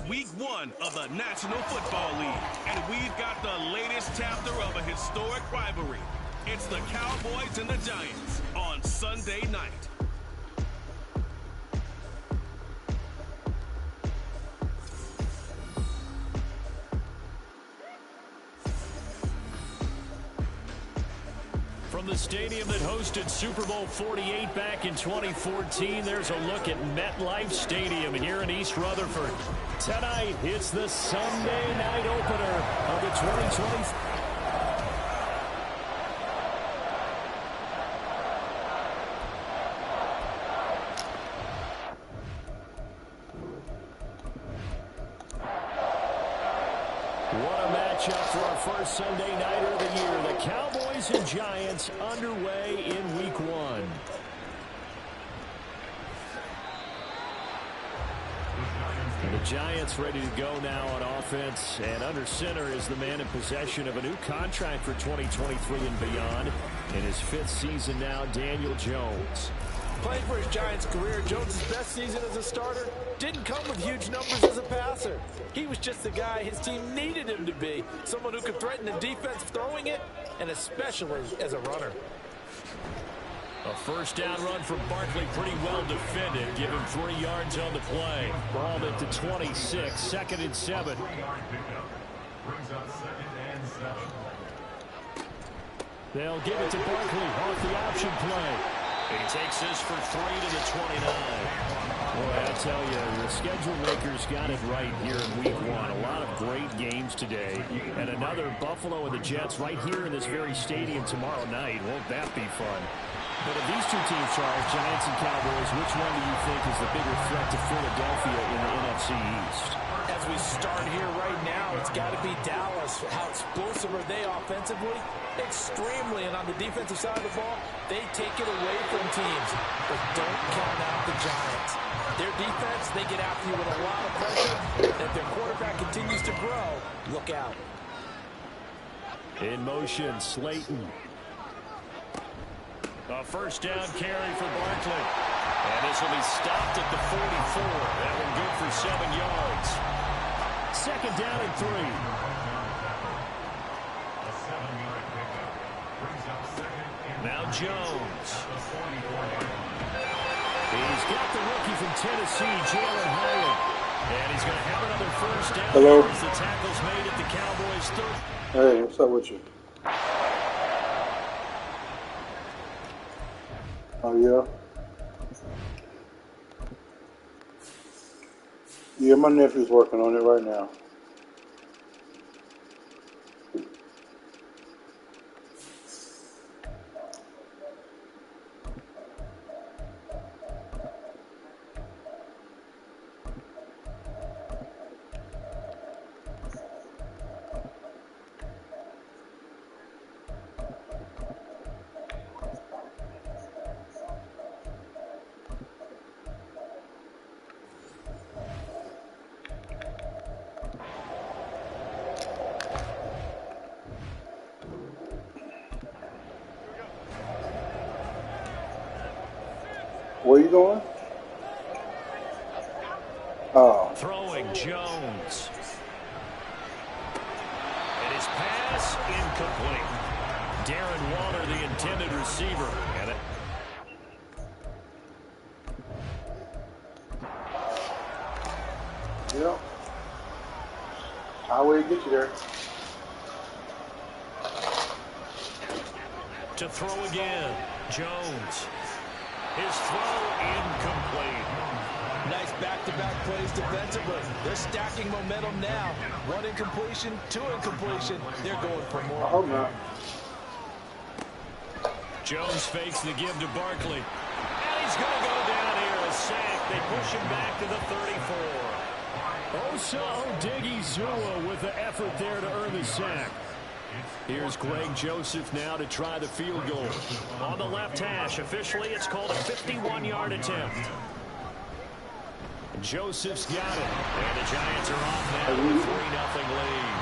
week 1 of the National Football League, and we've got the latest chapter of a historic rivalry. It's the Cowboys and the Giants on Sunday night. From the stadium that hosted Super Bowl 48 back in 2014, there's a look at MetLife Stadium here in East Rutherford. Tonight, it's the Sunday night opener of the 2020. What a matchup for our first Sunday nighter of the year. The Cowboys and Giants underway in Week 1. And the Giants ready to go now on offense. And under center is the man in possession of a new contract for 2023 and beyond. In his 5th season now, Daniel Jones. Playing for his Giants career, Jones' best season as a starter didn't come with huge numbers as a passer. He was just the guy his team needed him to be, someone who could threaten the defense throwing it, and especially as a runner. A first down run for Barkley, pretty well defended. Give him 3 yards on the play. Ball at the 26, 2nd and 7. They'll give it to Barkley off the option play. He takes this for 3 to the 29. Boy, I tell you, the schedule makers got it right here in Week 1. A lot of great games today. And another Buffalo and the Jets right here in this very stadium tomorrow night. Won't that be fun? But of these two teams, Charles, Giants and Cowboys, which one do you think is the bigger threat to Philadelphia in the NFC East? As we start here right now, it's got to be Dallas. How explosive are they offensively? Extremely. And on the defensive side of the ball, they take it away from teams. But don't count out the Giants. Their defense, they get after you with a lot of pressure. And if their quarterback continues to grow, look out. In motion, Slayton. A first down carry for Barkley. And this will be stopped at the 44. That one good for 7 yards. 2nd down and 3. Now Jones. He's got the rookie from Tennessee, Jalen Hyatt. And he's going to have another first down. Hello. As the tackle's made at the Cowboys' 3rd. Hey, what's up with you? Oh, yeah? Yeah, my nephew's working on it right now. Where you going? Oh. Throwing Jones. And his pass incomplete. Darren Waller, the intended receiver. And it. Yep. Highway to get you there. To throw again. Jones. His throw incomplete. Nice back-to-back plays defensively. They're stacking momentum now. 1 incompletion, 2 incompletion. They're going for more. I hope not. Jones fakes the give to Barkley. And he's going to go down here. A sack. They push him back to the 34. Osa Odighizuwa with the effort there to earn the sack. Here's Greg Joseph now to try the field goal. On the left hash, officially it's called a 51-yard attempt. Joseph's got it. And the Giants are off now with a 3-0 lead.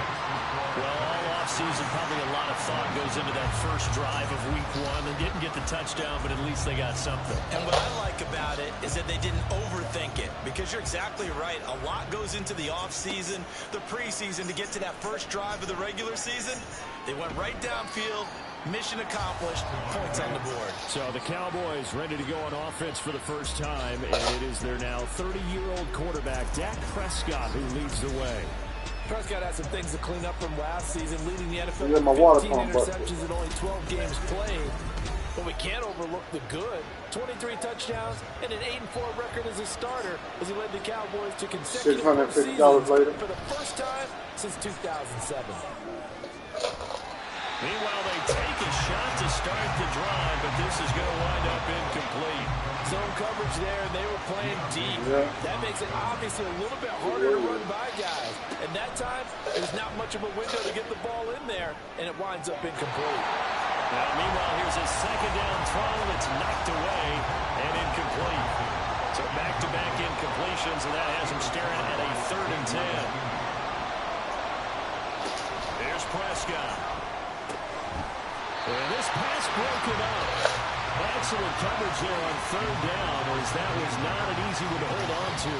Well, all offseason season, probably a lot of thought goes into that first drive of week 1. They didn't get the touchdown, but at least they got something. And what I like about it is that they didn't overthink it, because you're exactly right. A lot goes into the offseason, the preseason, to get to that first drive of the regular season. They went right downfield. Mission accomplished. Points on the board. So the Cowboys ready to go on offense for the first time, and it is their now 30-year-old quarterback, Dak Prescott, who leads the way. Prescott had some things to clean up from last season, leading the NFL Yeah, my with water 15 pump interceptions in only 12 games played. But we can't overlook the good. 23 touchdowns and an 8-4 record as a starter as he led the Cowboys to consecutive $650 later for the first time since 2007. Meanwhile, they take a shot to start the drive, but this is going to wind up incomplete. Zone coverage there, and they were playing deep. Yeah. That makes it obviously a little bit harder to run by guys. And that time, there's not much of a window to get the ball in there, and it winds up incomplete. Now, meanwhile, here's a second down throw that's knocked away and incomplete. So back-to-back incompletions, and that has him staring at a 3rd and 10. There's Prescott. And this pass broken up. Excellent coverage there on 3rd down, as that was not an easy one to hold on to.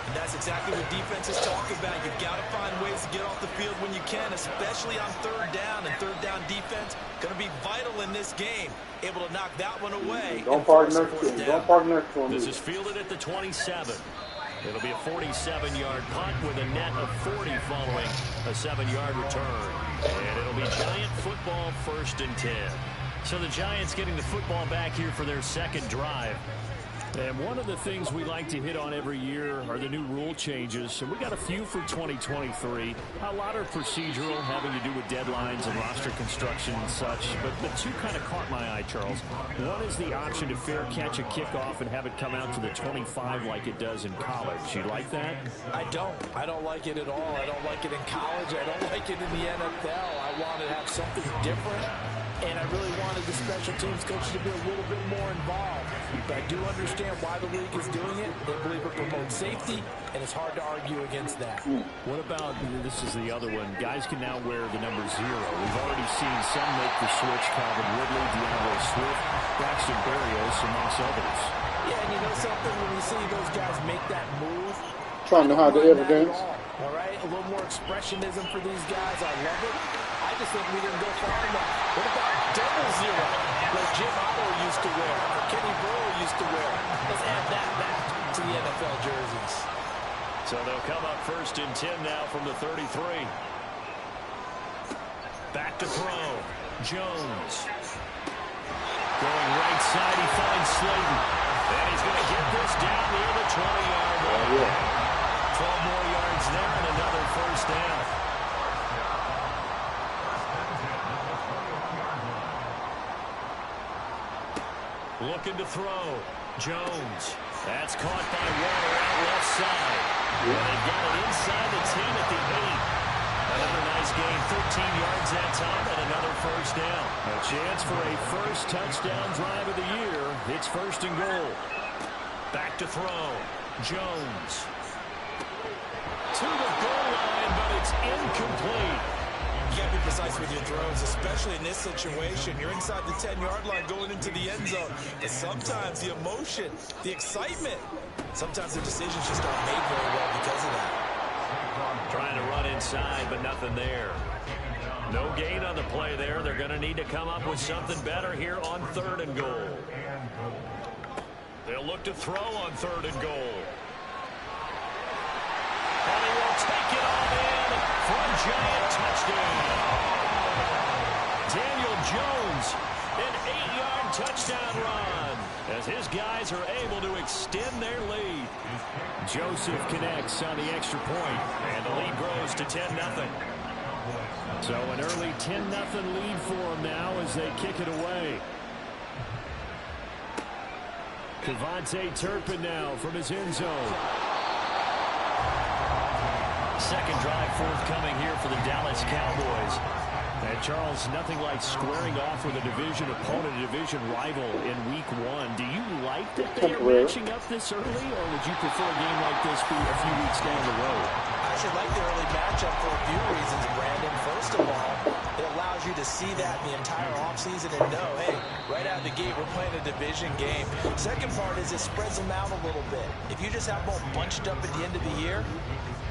And that's exactly what defenses talk about. You've got to find ways to get off the field when you can, especially on 3rd down. And 3rd down defense going to be vital in this game. Able to knock that one away. Don't park next to him. Don't park next to him. This is fielded at the 27. It'll be a 47-yard punt with a net of 40 following a 7-yard return. And it'll be Giant football 1st and 10. So the Giants getting the football back here for their second drive. And one of the things we like to hit on every year are the new rule changes. And we got a few for 2023. A lot are procedural, having to do with deadlines and roster construction and such. But the two kind of caught my eye, Charles. One is the option to fair catch a kickoff and have it come out to the 25 like it does in college. You like that? I don't. I don't like it at all. I don't like it in college. I don't like it in the NFL. I want to have something different. And I really wanted the special teams coach to be a little bit more involved. But I do understand why the league is doing it. They believe it promotes safety, and it's hard to argue against that. What about, this is the other one, guys can now wear the number 0. We've already seen some make the switch, Calvin Ridley, DeAndre Swift, Braxton Berrios, amongst others. Yeah, and you know something, when you see those guys make that move, trying to hide the evidence. All right, a little more expressionism for these guys. I love it. I just think we didn't go far enough. What about double 0, like Jim Otto used to wear, or Kenny Burrow used to wear? Let's add that back to the NFL jerseys. So they'll come up 1st and 10 now from the 33. Back to throw. Jones. Going right side, he finds Slayton. And he's going to get this down near the 20-yard line. 12 more yards there and another 1st down. Looking to throw. Jones. That's caught by Waller out left side. And they've got it inside the 10 at the 8. Another nice gain, 13 yards that time, and another 1st down. A chance for a first touchdown drive of the year. It's 1st and goal. Back to throw. Jones. To the goal line, but it's incomplete. You got to be precise with your throws, especially in this situation. You're inside the 10-yard line going into the end zone. And sometimes the emotion, the excitement, sometimes the decisions just aren't made very well because of that. Trying to run inside, but nothing there. No gain on the play there. They're going to need to come up with something better here on 3rd and goal. They'll look to throw on 3rd and goal. And he will take it all in for a Giant touchdown. Daniel Jones, an 8-yard touchdown run, as his guys are able to extend their lead. Joseph connects on the extra point, and the lead grows to 10-0. So an early 10-0 lead for them now as they kick it away. Devontae Turpin now from his end zone. Second drive forthcoming here for the Dallas Cowboys. And Charles, nothing like squaring off with a division opponent, a division rival in week 1. Do you like that they are matching up this early, or would you prefer a game like this be a few weeks down the road? I actually like the early matchup for a few reasons, Brandon. First of all, it allows you to see that in the entire offseason and know, hey, right out of the gate, we're playing a division game. Second part is it spreads them out a little bit. If you just have them all bunched up at the end of the year,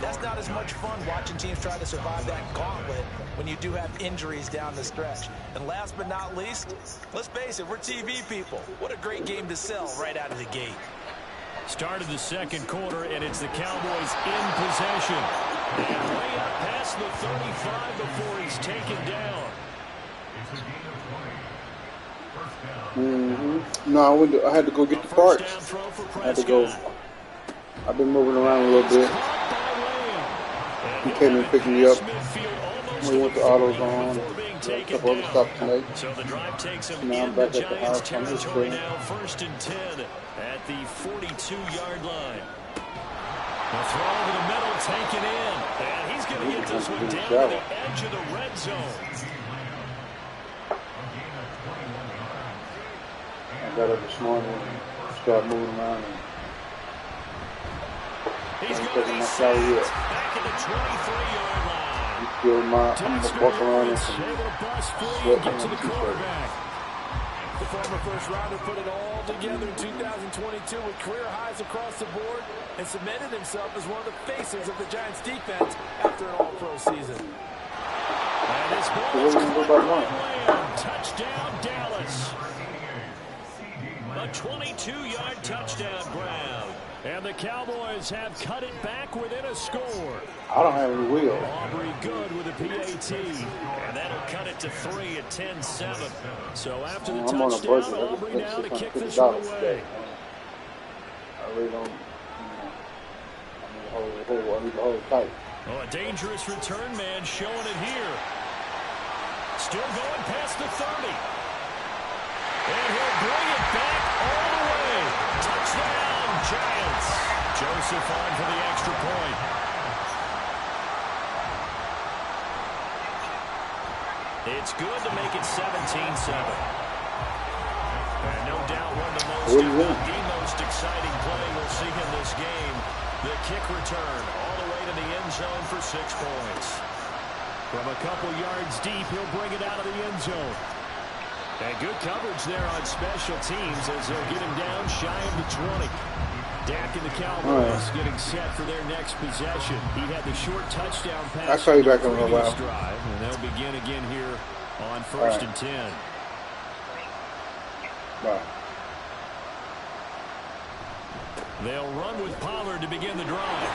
that's not as much fun watching teams try to survive that gauntlet when you do have injuries down the stretch. And last but not least, let's face it, we're TV people. What a great game to sell right out of the gate. Start of the second quarter, and it's the Cowboys in possession. And way up past the 35 before he's taken down. No, I had to go get the parts. I had to go. I've been moving around a little bit. He came and picked me up. We went to AutoZone. A couple other stops tonight. So the drive takes him now I'm in back the at the Giants house. I'm just territory kidding. now, 1st and 10 at the 42-yard line. The throw over the middle, taken in. And he's going to get this one down to the edge of the red zone. I got up this morning and started moving around. He's I'm going to taking be my sacked salary yet. back at the 23-yard line. I'm going to walk around in some able to bust free sweat and get and to the t-shirt. quarterback. The former first-rounder put it all together in 2022 with career highs across the board and cemented himself as one of the faces of the Giants' defense after an all-pro season. And this ball So is what are we gonna do caught about by Lamb. Touchdown, Dallas. A 22-yard touchdown grab. And the Cowboys have cut it back within a score. I don't have any wheel. Aubrey good with a PAT. And that'll cut it to 3 at 10-7. So after the I'm on a touchdown, budget. Aubrey now to kick this $650 one today. away. I really don't. I need to hold it tight. Oh, a dangerous return man showing it here. Still going past the 30. And he'll bring it back all the way. Touchdown, Giants. Joseph on for the extra point. It's good to make it 17-7. And no doubt one of the most exciting play we'll see in this game. The kick return all the way to the end zone for 6 points. From a couple yards deep, he'll bring it out of the end zone. And good coverage there on special teams as they'll get him down shy of the 20. Dak and the Cowboys getting set for their next possession. He had the short touchdown pass. I'll call you back in a little while. Drive, and they'll begin again here on 1st and 10. Bye. They'll run with Pollard to begin the drive.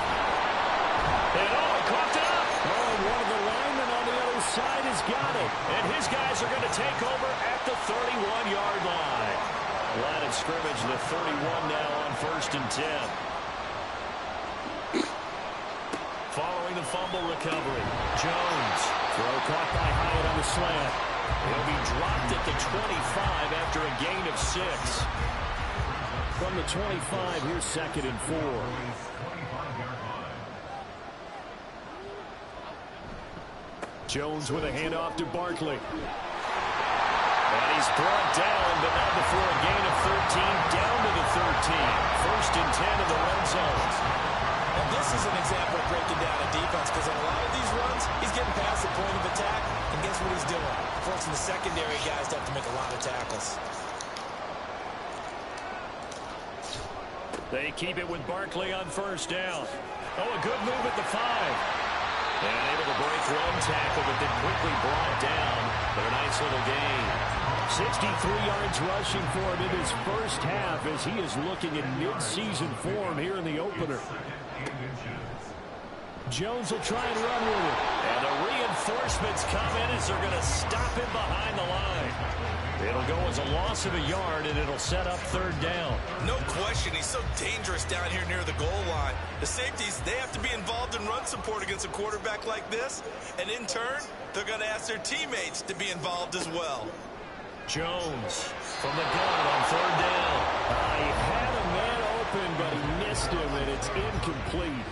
And he caught it up. Oh, one of the linemen on the other side has got it. And his guys are going to take over at the 31-yard line. Line of scrimmage, the 31 now on 1st and 10. Following the fumble recovery, Jones. Throw caught by Hyatt on the slant. He'll be dropped at the 25 after a gain of 6. From the 25, here's 2nd and 4. Jones with a handoff to Barkley. And he's brought down, but not before a gain of 13, down to the 13. 1st and 10 in the red zone. And this is an example of breaking down a defense because on a lot of these runs, he's getting past the point of attack, and guess what he's doing? Forcing the secondary guys to have to make a lot of tackles. They keep it with Barkley on 1st down. Oh, a good move at the 5. And able to break one tackle, but then quickly brought down. But a nice little gain. 63 yards rushing for him in his first half as he is looking in mid-season form here in the opener. Jones will try and run with it. And the reinforcements come in as they're going to stop him behind the line. It'll go as a loss of a yard, and it'll set up 3rd down. No question, he's so dangerous down here near the goal line. The safeties, they have to be involved in run support against a quarterback like this. And in turn, they're going to ask their teammates to be involved as well. Jones from the gun on 3rd down. He had a man open, but he missed him, and it's incomplete.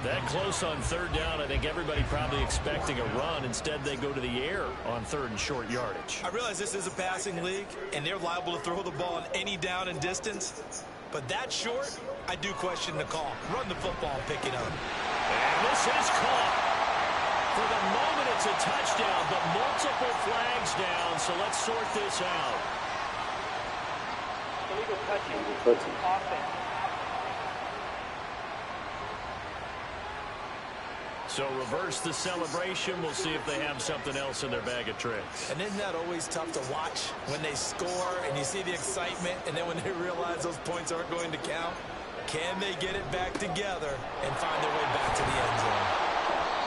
That close on third down, I think everybody probably expecting a run. Instead, they go to the air on third and short yardage. I realize this is a passing league, and they're liable to throw the ball on any down and distance. But that short, I do question the call. Run the football and pick it up. And this is caught. For the moment, it's a touchdown, but multiple flags down, so let's sort this out. Illegal touching. Offense. So reverse the celebration. We'll see if they have something else in their bag of tricks. And isn't that always tough to watch when they score and you see the excitement, and then when they realize those points aren't going to count? Can they get it back together and find their way back to the end zone?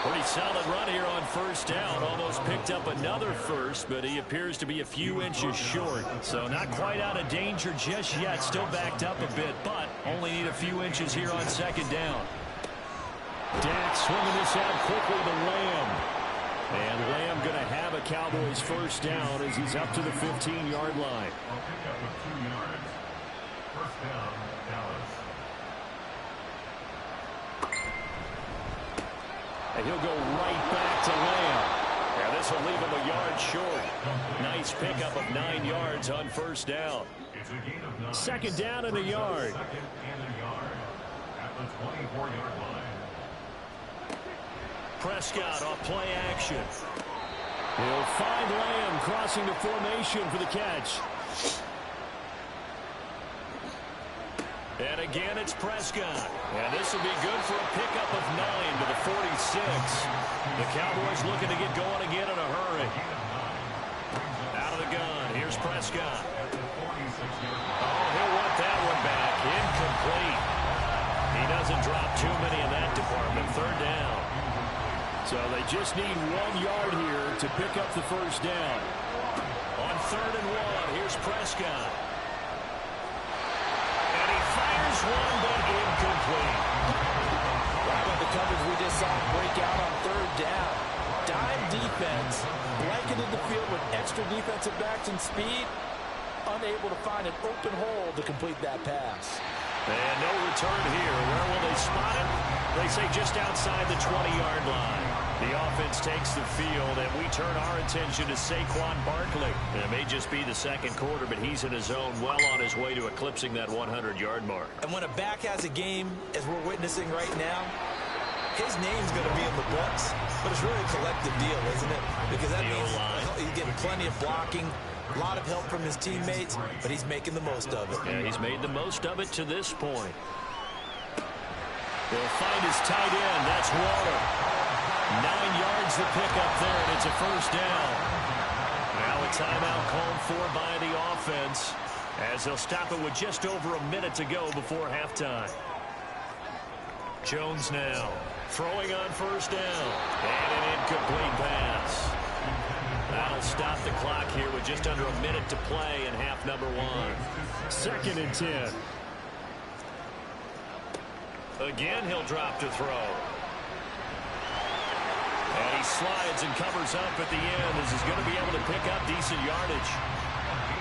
Pretty solid run here on first down. Almost picked up another first, but he appears to be a few inches short. So not quite out of danger just yet. Still backed up a bit, but only need a few inches here on second down. Dak swinging this out quickly to Lamb. And Lamb going to have a Cowboys first down as he's up to the 15-yard line. And he'll go right back to Lamb. And this will leave him a yard short. Nice pickup of 9 yards on first down. Second down and a yard. Prescott off play action. He'll find Lamb crossing the formation for the catch. And again, it's Prescott. And this will be good for a pickup of 9 to the 46. The Cowboys looking to get going again in a hurry. Out of the gun, here's Prescott. Oh, he'll want that one back. Incomplete. He doesn't drop too many in that department. Third down. So they just need 1 yard here to pick up the first down. On third and 1, here's Prescott. And he fires one, but incomplete. Right on the coverage we just saw break out on third down. Dime defense, blanketed the field with extra defensive backs and speed, unable to find an open hole to complete that pass. And no return here. Where will they spot him? They say just outside the 20-yard line. The offense takes the field, and we turn our attention to Saquon Barkley. And it may just be the second quarter, but he's in his zone, well on his way to eclipsing that 100-yard mark. And when a back has a game, as we're witnessing right now, his name's going to be in the books, but it's really a collective deal, isn't it? Because that means he's getting plenty of blocking, a lot of help from his teammates, but he's making the most of it. Yeah, he's made the most of it to this point. They'll find his tight end. That's Waller. 9 yards to pick up there, and it's a first down. Now a timeout called for by the offense as they'll stop it with just over a minute to go before halftime. Jones now throwing on first down. And an incomplete pass. That'll stop the clock here with just under a minute to play in half number 1. Second and 10. Again, he'll drop to throw. And he slides and covers up at the end as he's going to be able to pick up decent yardage.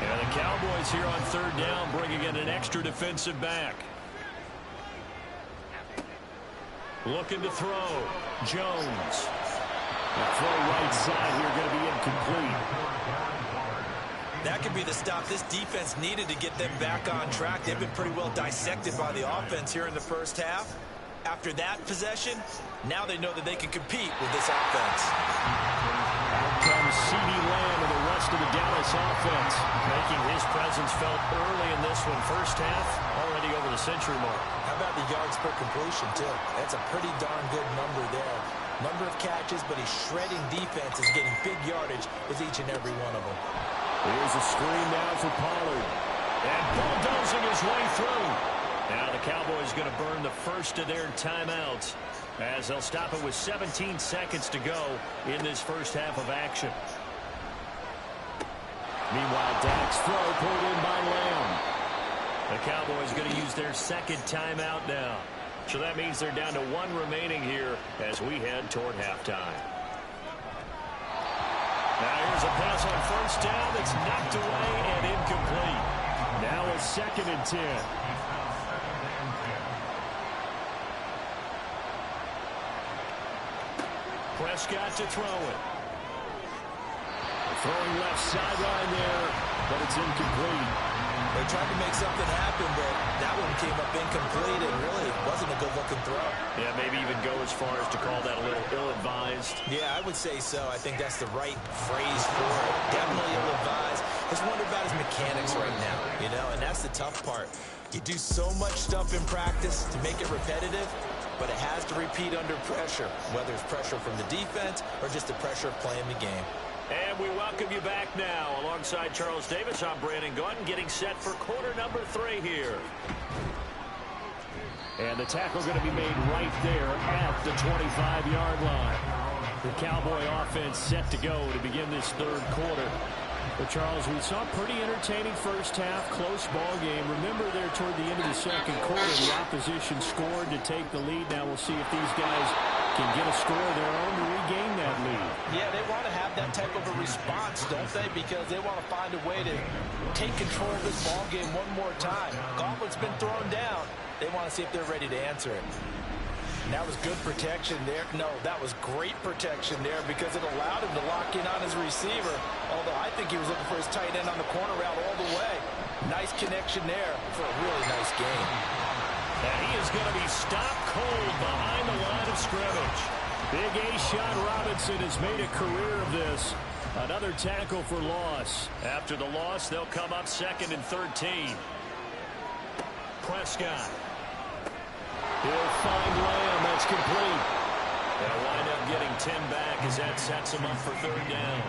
And the Cowboys here on third down bringing in an extra defensive back. Looking to throw. Jones. The throw right side here going to be incomplete. That could be the stop this defense needed to get them back on track. They've been pretty well dissected by the offense here in the first half. After that possession, now they know that they can compete with this offense. Out comes CeeDee Lamb and the rest of the Dallas offense, making his presence felt early in this one. First half, already over the century mark. How about the yards per completion, too? That's a pretty darn good number there. Number of catches, but he's shredding defenses, getting big yardage with each and every one of them. Here's a screen now for Pollard. And bulldozing his way through. Now the Cowboys going to burn the first of their timeouts as they'll stop it with 17 seconds to go in this first half of action. Meanwhile, Dak's throw pulled in by Lamb. The Cowboys going to use their second timeout now. So that means they're down to 1 remaining here as we head toward halftime. Now here's a pass on first down that's knocked away and incomplete. Now a second and 10. Prescott to throw it. Throwing left sideline there, but it's incomplete. They tried to make something happen, but that one came up incomplete and really wasn't a good-looking throw. Yeah, maybe even go as far as to call that a little ill-advised. Yeah, I would say so. I think that's the right phrase for it. Definitely ill-advised. Just wonder about his mechanics right now, you know, and that's the tough part. You do so much stuff in practice to make it repetitive, but it has to repeat under pressure, whether it's pressure from the defense or just the pressure of playing the game. And we welcome you back now. Alongside Charles Davis, I'm Brandon Gaudin, getting set for quarter number 3 here. And the tackle going to be made right there at the 25-yard line. The Cowboy offense set to go to begin this third quarter. But, Charles, we saw a pretty entertaining first half, close ball game. Remember there toward the end of the second quarter, the opposition scored to take the lead. Now we'll see if these guys can get a score of their own to regain that lead. Yeah, they want to have that type of a response, don't they? Because they want to find a way to take control of this ball game one more time. Gauntlet's been thrown down. They want to see if they're ready to answer it. And that was good protection there. No, that was great protection there because it allowed him to lock in on his receiver. Although I think he was looking for his tight end on the corner route all the way. Nice connection there for a really nice game. And he is going to be stopped cold behind the line of scrimmage. Big A-Shot Robinson has made a career of this. Another tackle for loss. After the loss, they'll come up 2nd and 13. Prescott. He'll find Lamb. That's complete. They'll wind up getting 10 back as that sets him up for 3rd down.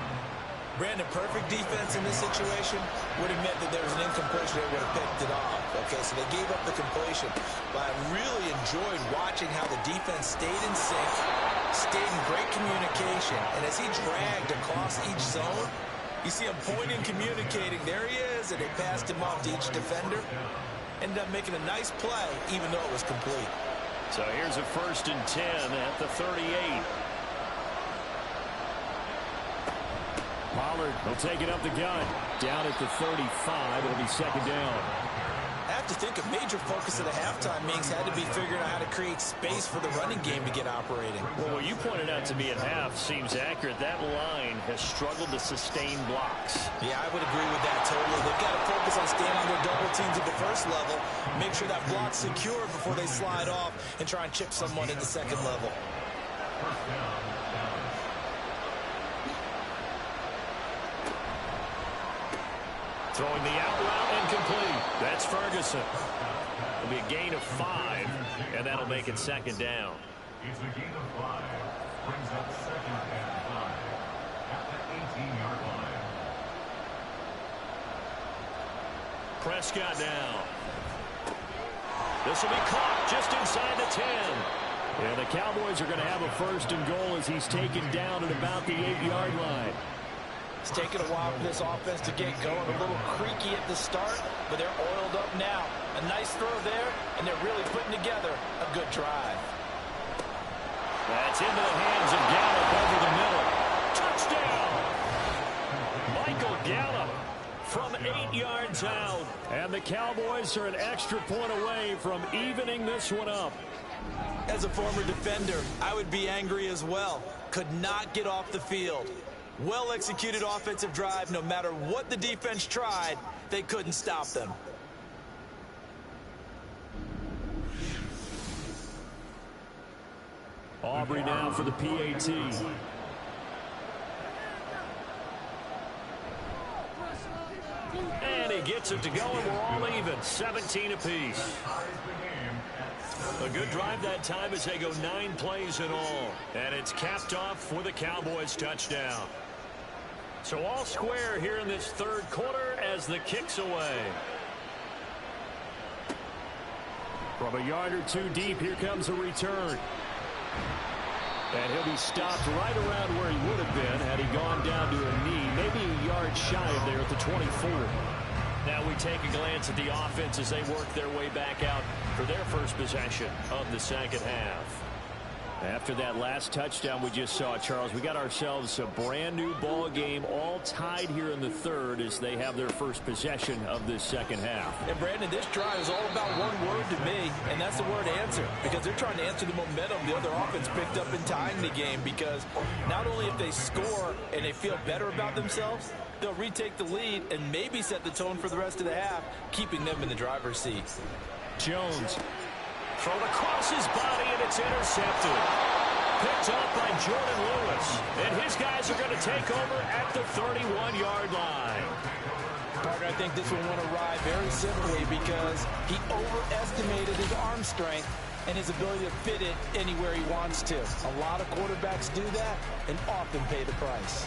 Brandon, perfect defense in this situation would have meant that there was an incompletion. They would have picked it off. Okay, so they gave up the completion. But I really enjoyed watching how the defense stayed in sync, stayed in great communication. And as he dragged across each zone, you see him pointing, communicating. There he is, and they passed him off to each defender. Ended up making a nice play, even though it was complete. So here's a 1st and 10 at the 38. Pollard will take it up the gut. Down at the 35. It'll be 2nd down. I have to think a major focus of the halftime meetings had to be figuring out how to create space for the running game to get operating. Well, what you pointed out to me at half seems accurate. That line has struggled to sustain blocks. Yeah, I would agree with that totally. They've got to focus on staying on their double teams at the first level, make sure that block's secure before they slide off and try and chip someone at the 2nd level. Throwing the out route incomplete. That's Ferguson. It'll be a gain of 5, and that'll make it 2nd down. It's a gain of 5. Brings up 2nd and 5 at the 18-yard line. Prescott now. This will be caught just inside the 10. And the Cowboys are going to have a 1st and goal as he's taken down at about the 8-yard line. It's taken a while for this offense to get going. A little creaky at the start, but they're oiled up now. A nice throw there, and they're really putting together a good drive. That's into the hands of Gallup over the middle. Touchdown! Michael Gallup from 8 yards out. And the Cowboys are an extra point away from evening this one up. As a former defender, I would be angry as well. Could not get off the field. Well-executed offensive drive. No matter what the defense tried, they couldn't stop them. Aubrey now for the PAT. And he gets it to go, and we're all even. 17 apiece. A good drive that time as they go 9 plays in all. And it's capped off for the Cowboys touchdown. So all square here in this third quarter as the kick's away. From a yard or 2 deep, here comes a return. And he'll be stopped right around where he would have been had he gone down to a knee, maybe a yard shy of there at the 24. Now we take a glance at the offense as they work their way back out for their first possession of the second half. After that last touchdown we just saw, Charles, we got ourselves a brand new ball game, all tied here in the third as they have their first possession of this second half. And Brandon, this drive is all about one word to me, and that's the word answer, because they're trying to answer the momentum the other offense picked up in tying the game, because not only if they score and they feel better about themselves, they'll retake the lead and maybe set the tone for the rest of the half, keeping them in the driver's seat. Jones thrown across his body, and it's intercepted. Picked up by Jordan Lewis. And his guys are going to take over at the 31-yard line. Partner, I think this one went awry very simply because he overestimated his arm strength and his ability to fit it anywhere he wants to. A lot of quarterbacks do that and often pay the price.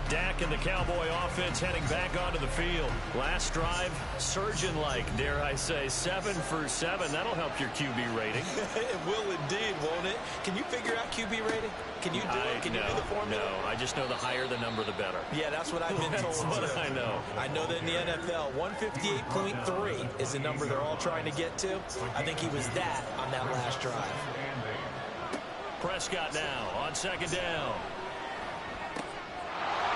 Dak and the Cowboy offense heading back onto the field. Last drive, surgeon-like, dare I say, 7 for 7. That'll help your QB rating. It will indeed, won't it? Can you figure out QB rating? Can you do it? Can you do the formula? No, I just know the higher the number, the better. Yeah, that's what I've been told. That's what I know. I know that in the NFL, 158.3 is the number they're all trying to get to. I think he was that on that last drive. Prescott now on second down.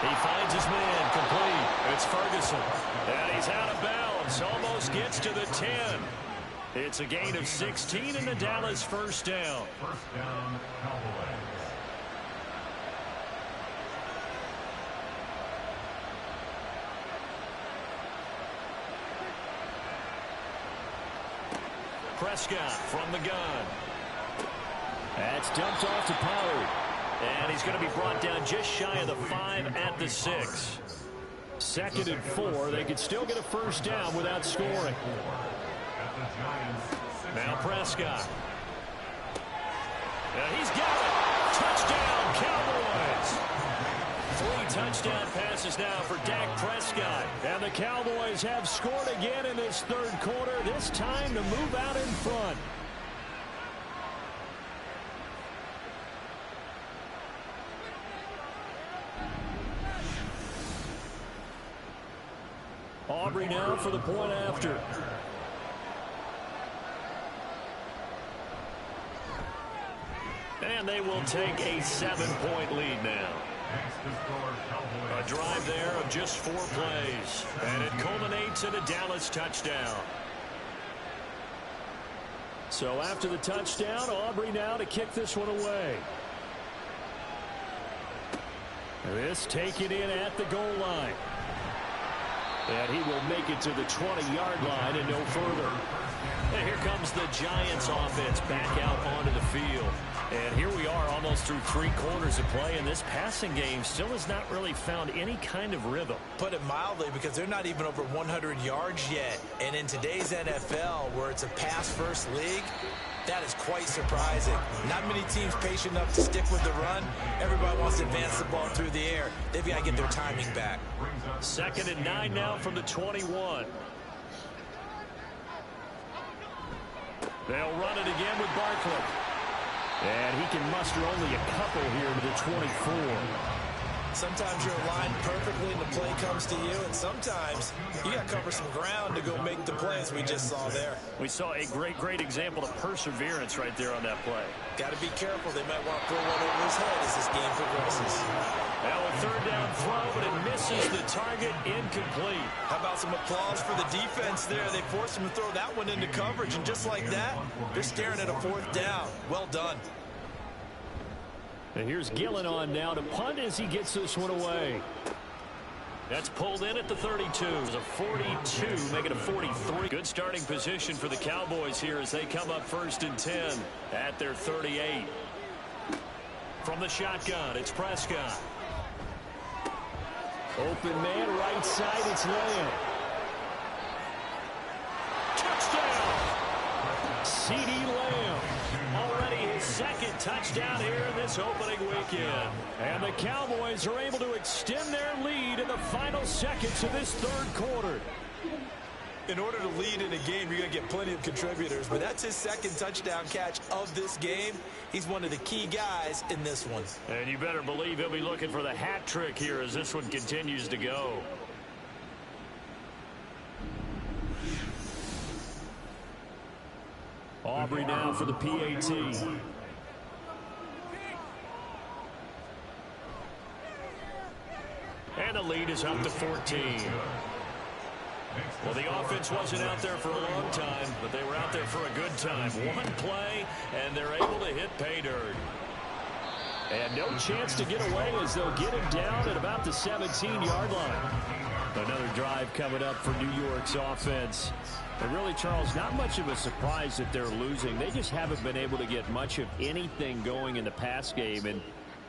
He finds his man, complete. It's Ferguson. And he's out of bounds. Almost gets to the 10. It's a gain of 16 in the Dallas first down. First down, Cowboys. Prescott from the gun. That's dumped off to Pollard. And he's going to be brought down just shy of the 5 at the 6. Second and 4. They could still get a first down without scoring. Now Prescott. And he's got it. Touchdown, Cowboys. 3 touchdown passes now for Dak Prescott. And the Cowboys have scored again in this third quarter, this time to move out in front. Aubrey now for the point after. And they will take a 7-point lead now. A drive there of just 4 plays. And it culminates in a Dallas touchdown. So after the touchdown, Aubrey now to kick this one away. This taken in at the goal line. And he will make it to the 20-yard line and no further. And here comes the Giants offense back out onto the field. And here we are almost through 3 quarters of play, and this passing game still has not really found any kind of rhythm. Put it mildly, because they're not even over 100 yards yet. And in today's NFL, where it's a pass-first league, that is quite surprising. Not many teams patient enough to stick with the run. Everybody wants to advance the ball through the air. They've got to get their timing back. Second and 9 now from the 21. They'll run it again with Barkley. And he can muster only a couple here to the 24. Sometimes you're aligned perfectly and the play comes to you, and sometimes you got to cover some ground to go make the plays we just saw there. We saw a great example of perseverance right there on that play. Got to be careful. They might want to throw one over his head as this game progresses. Now a third down throw, but it misses the target, incomplete. How about some applause for the defense there? They forced him to throw that one into coverage, and just like that, they're staring at a 4th down. Well done. And here's Gillen on now to punt as he gets this one away. That's pulled in at the 32. It's a 42, make it a 43. Good starting position for the Cowboys here as they come up 1st and 10 at their 38. From the shotgun, it's Prescott. Open man, right side, it's Lamb. Touchdown! CeeDee Lamb. Already his 2nd touchdown here in this opening weekend. And the Cowboys are able to extend their lead in the final seconds of this third quarter. In order to lead in a game, you're going to get plenty of contributors, but that's his 2nd touchdown catch of this game. He's one of the key guys in this one. And you better believe he'll be looking for the hat trick here as this one continues to go. Aubrey now for the PAT. And the lead is up to 14. Well, the offense wasn't out there for a long time, but they were out there for a good time. One play, and they're able to hit pay dirt. And no chance to get away as they'll get him down at about the 17-yard line. Another drive coming up for New York's offense. And really, Charles, not much of a surprise that they're losing. They just haven't been able to get much of anything going in the pass game. And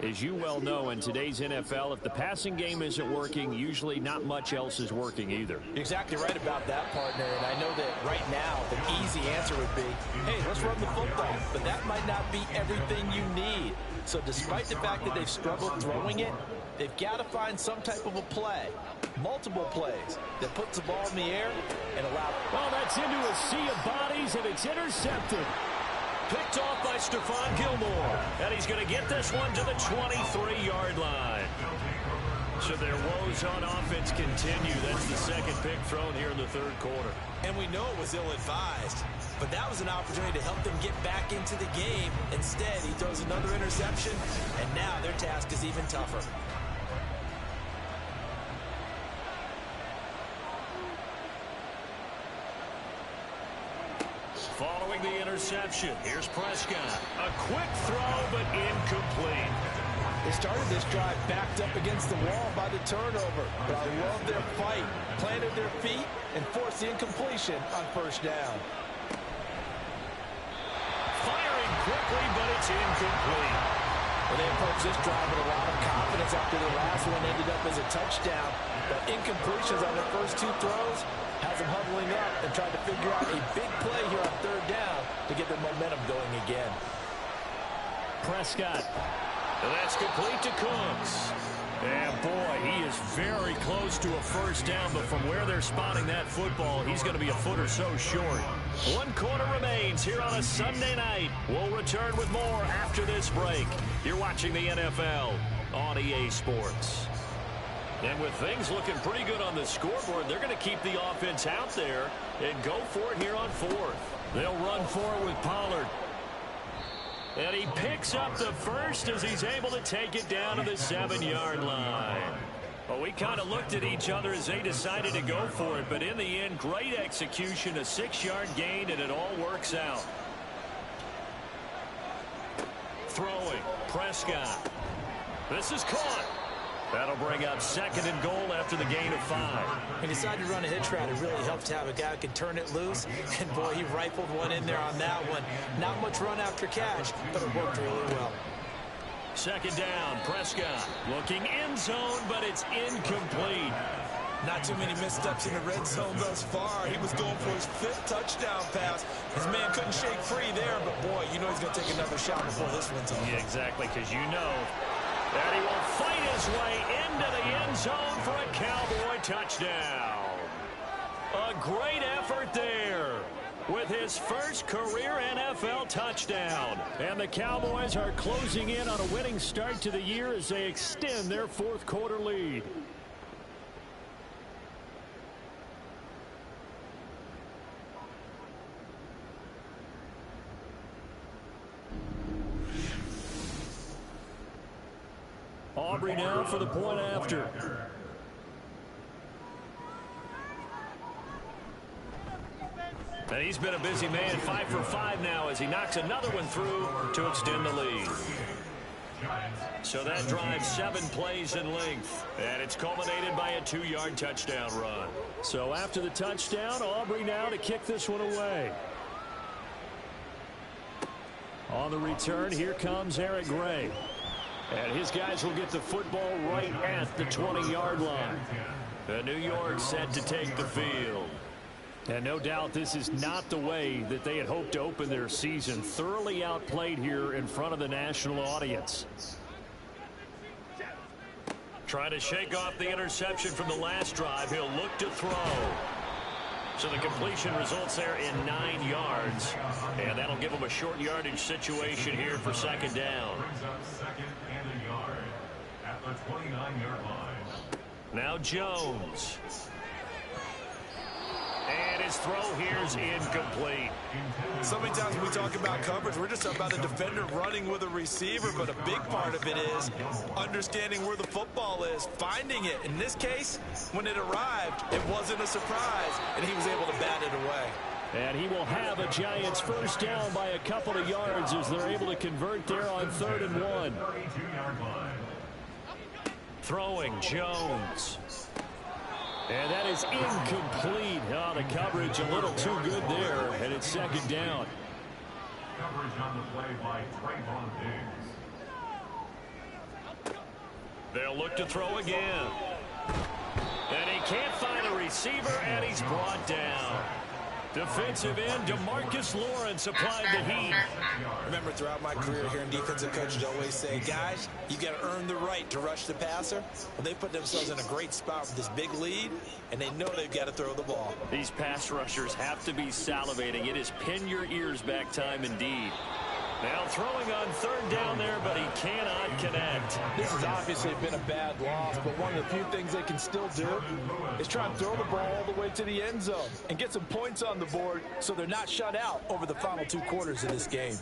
as you well know, in today's NFL, if the passing game isn't working, usually not much else is working either. You're exactly right about that, partner. And I know that right now the easy answer would be, hey, let's run the football. But that might not be everything you need. So despite the fact that they've struggled throwing it, they've got to find some type of a play, multiple plays, that puts the ball in the air and allow. Well, that's into a sea of bodies, and it's intercepted. Picked off by Stephon Gilmore. And he's going to get this one to the 23-yard line. So their woes on offense continue. That's the second pick thrown here in the third quarter. And we know it was ill-advised, but that was an opportunity to help them get back into the game. Instead, he throws another interception, and now their task is even tougher. Following the interception, here's Prescott. A quick throw, but incomplete. They started this drive backed up against the wall by the turnover, but I love their fight, planted their feet, and forced the incompletion on first down. Firing quickly, but it's incomplete. Well, they approached this drive with a lot of confidence after the last one ended up as a touchdown. But incompletions on their first two throws has them huddling up and trying to figure out a big play here on third down to get their momentum going again. Prescott. And that's complete to Cooks. And boy, he is very close to a first down, but from where they're spotting that football, he's going to be a foot or so short. One quarter remains here on a Sunday night. We'll return with more after this break. You're watching the NFL on EA Sports. And with things looking pretty good on the scoreboard, they're going to keep the offense out there and go for it here on fourth. They'll run for it with Pollard. And he picks up the first as he's able to take it down to the 7-yard line. Well, we kind of looked at each other as they decided to go for it, but in the end, great execution, a 6-yard gain, and it all works out. Throwing, Prescott. This is caught. That'll bring up second and goal after the gain of 5. He decided to run a hitch route. It really helped to have a guy who could turn it loose. And, boy, he rifled one in there on that one. Not much run after catch, but it worked really well. Second down, Prescott looking end zone, but it's incomplete. Not too many missteps in the red zone thus far. He was going for his 5th touchdown pass. His man couldn't shake free there, but, boy, you know he's going to take another shot before this one's over. Yeah, exactly, because you know that he will fight his way into the end zone for a Cowboy touchdown. A great effort there with his first career NFL touchdown. And the Cowboys are closing in on a winning start to the year as they extend their fourth quarter lead. Aubrey now for the point after. And he's been a busy man, 5 for 5 now as he knocks another one through to extend the lead. So that drives 7 plays in length, and it's culminated by a 2-yard touchdown run. So after the touchdown, Aubrey now to kick this one away. On the return, here comes Eric Gray. And his guys will get the football right at the 20-yard line. And New York set to take the field. And no doubt this is not the way that they had hoped to open their season. Thoroughly outplayed here in front of the national audience. Trying to shake off the interception from the last drive. He'll look to throw. So the completion results there in 9 yards. And that'll give him a short yardage situation here for second down. At the 29-yard line. Now Jones. And his his throw here's incomplete. So many times when we talk about coverage, we're just about a defender running with a receiver, but a big part of it is understanding where the football is, finding it. In this case, when it arrived, it wasn't a surprise, and he was able to bat it away. And he will have a Giants first down by a couple of yards as they're able to convert there on 3rd and 1. Throwing Jones. And that is incomplete. Oh, the coverage a little too good there, and it's 2nd down. Coverage on the play by Trayvon Diggs. They'll look to throw again. And he can't find a receiver, and he's brought down. Defensive end DeMarcus Lawrence applied the heat. Remember, throughout my career here in defensive coaches always say, guys, you got to earn the right to rush the passer. Well, they put themselves in a great spot with this big lead, and they know they've got to throw the ball. These pass rushers have to be salivating. It is pin your ears back time indeed. Now throwing on 3rd down there, but he cannot connect. This has obviously been a bad loss, but one of the few things they can still do is try and throw the ball all the way to the end zone and get some points on the board so they're not shut out over the final 2 quarters of this game.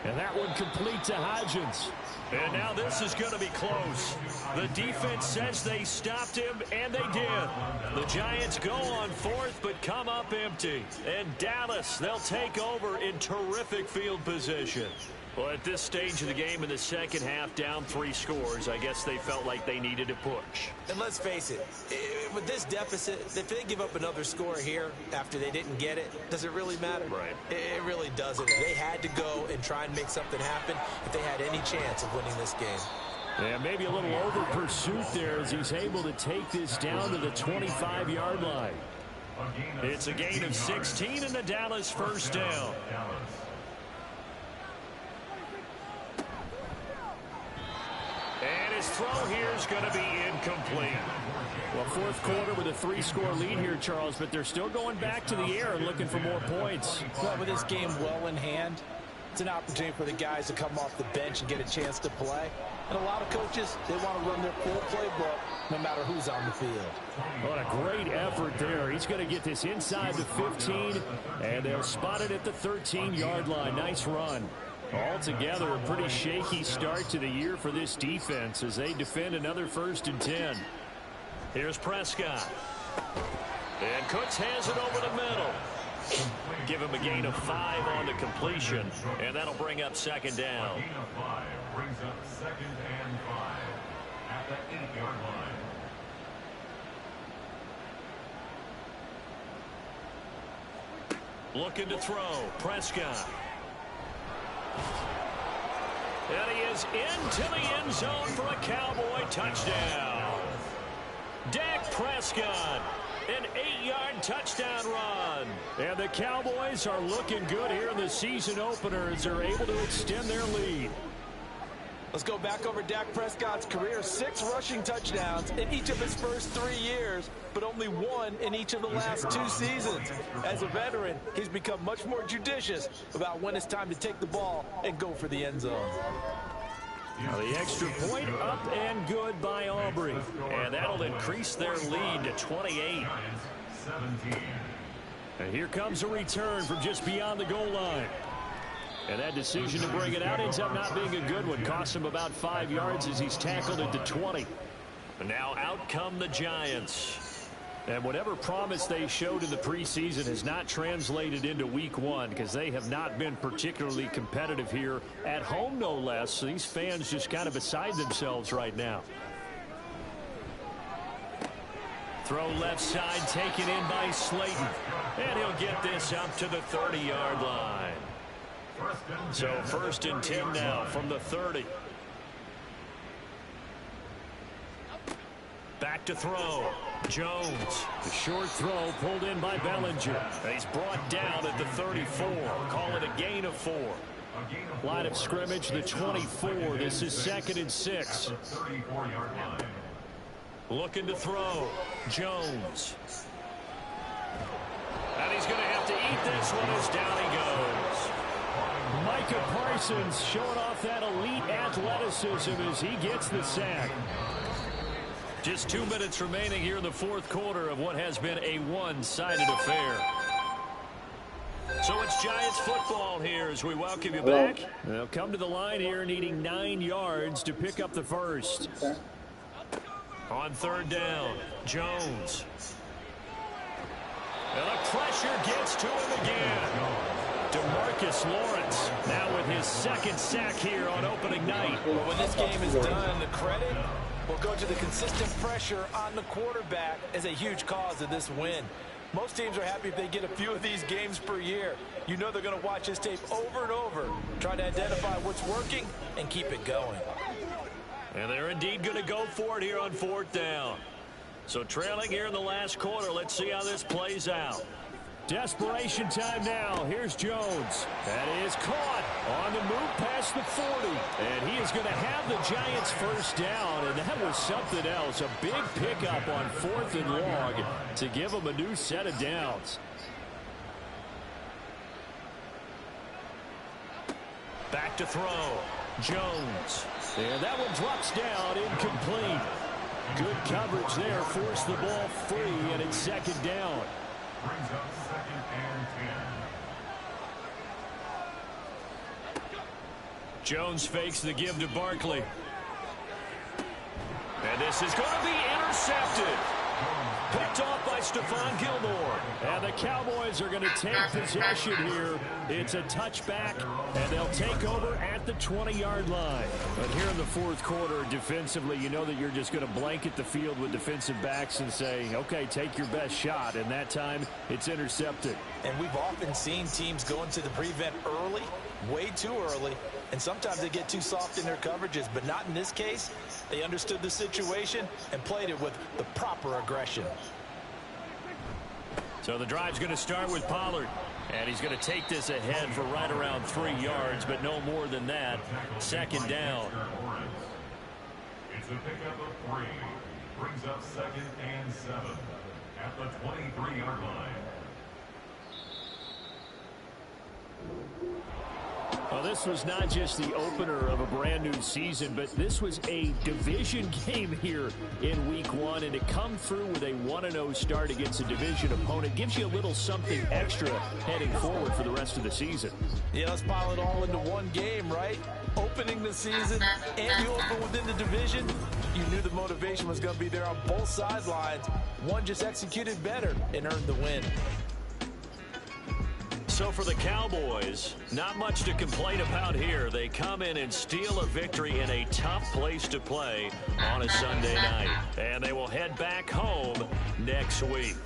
And that one complete to Hodgins. And now this is going to be close. The defense says they stopped him, and they did. The Giants go on 4th, but come up empty. And Dallas, they'll take over in terrific field position. Well, at this stage of the game in the second half, down 3 scores, I guess they felt like they needed to push. And let's face it, with this deficit, if they give up another score here after they didn't get it, does it really matter? Right. It really doesn't. They had to go and try and make something happen if they had any chance of winning this game. Yeah, maybe a little over pursuit there as he's able to take this down to the 25-yard line. It's a gain of 16 and the Dallas first down. And his throw here is going to be incomplete. Well, 4th quarter with a 3-score lead here, Charles, but they're still going back to the air and looking for more points. Well, with this game well in hand, it's an opportunity for the guys to come off the bench and get a chance to play. And a lot of coaches, they want to run their full playbook no matter who's on the field. What a great effort there. He's going to get this inside the 15, and they'll spot it at the 13-yard line. Nice run. Altogether, a pretty shaky start to the year for this defense as they defend another 1st and 10. Here's Prescott. And Cooks has it over the middle. Give him a gain of 5 on the completion, and that'll bring up 2nd down. Gain of 5 brings up 2nd and 5 at the 8-yard line. Looking to throw. Prescott. And he is into the end zone for a Cowboy touchdown. Dak Prescott, an 8-yard touchdown run. And the Cowboys are looking good here in the season opener as they're able to extend their lead. Let's go back over Dak Prescott's career. 6 rushing touchdowns in each of his first 3 years, but only 1 in each of the last 2 seasons. As a veteran, he's become much more judicious about when it's time to take the ball and go for the end zone. Now the extra point up and good by Aubrey. And that'll increase their lead to 28. And here comes a return from just beyond the goal line. And that decision to bring it out ends up not being a good one. Costs him about 5 yards as he's tackled at the 20. And now out come the Giants. And whatever promise they showed in the preseason has not translated into week 1 because they have not been particularly competitive here at home, no less. So these fans just kind of beside themselves right now. Throw left side taken in by Slayton. And he'll get this up to the 30-yard line. So 1st and 10 now from the 30. Back to throw. Jones. The short throw pulled in by Bellinger. He's brought down at the 34. Call it a gain of 4. Line of scrimmage, the 24. This is 2nd and 6. Looking to throw. Jones. And he's going to have to eat this one as down he goes. Micah Parsons showing off that elite athleticism as he gets the sack. Just 2 minutes remaining here in the fourth quarter of what has been a one-sided affair. So it's Giants football here as we welcome you back. They'll come to the line here needing 9 yards to pick up the first. On third down, Jones. And the pressure gets to him again. DeMarcus Lawrence now with his second sack here on opening night. When this game is done, the credit will go to the consistent pressure on the quarterback as a huge cause of this win. Most teams are happy if they get a few of these games per year. You know they're going to watch this tape over and over, try to identify what's working and keep it going. And they're indeed going to go for it here on fourth down. So trailing here in the last quarter, let's see how this plays out. Desperation time now. Here's Jones. That is caught on the move past the 40. And he is going to have the Giants first down. And that was something else. A big pickup on fourth and long to give them a new set of downs. Back to throw. Jones. And that one drops down, incomplete. Good coverage there. Forced the ball free, and it's second down. Brings up second and 10. Jones fakes the give to Barkley. And this is going to be intercepted. Picked off by Stephon Gilmore. And the Cowboys are going to take possession here. It's a touchback, and they'll take over at the 20-yard line. But here in the fourth quarter, defensively, you know that you're just going to blanket the field with defensive backs and say, okay, take your best shot. And that time, it's intercepted. And we've often seen teams go into the prevent early, way too early, and sometimes they get too soft in their coverages, but not in this case. They understood the situation and played it with the proper aggression. So the drive's going to start with Pollard. And he's going to take this ahead for right around 3 yards, but no more than that. Second down. It's a pickup of 3. Brings up second and 7 at the 23-yard line. Well, this was not just the opener of a brand new season, but this was a division game here in week 1. And to come through with a 1-0 start against a division opponent gives you a little something extra heading forward for the rest of the season. Yeah, let's pile it all into one game, right? Opening the season and you open within the division. You knew the motivation was going to be there on both sidelines. One just executed better and earned the win. So for the Cowboys, not much to complain about here. They come in and steal a victory in a tough place to play on a Sunday night. And they will head back home next week.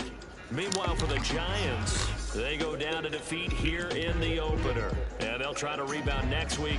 Meanwhile, for the Giants, they go down to defeat here in the opener. And they'll try to rebound next week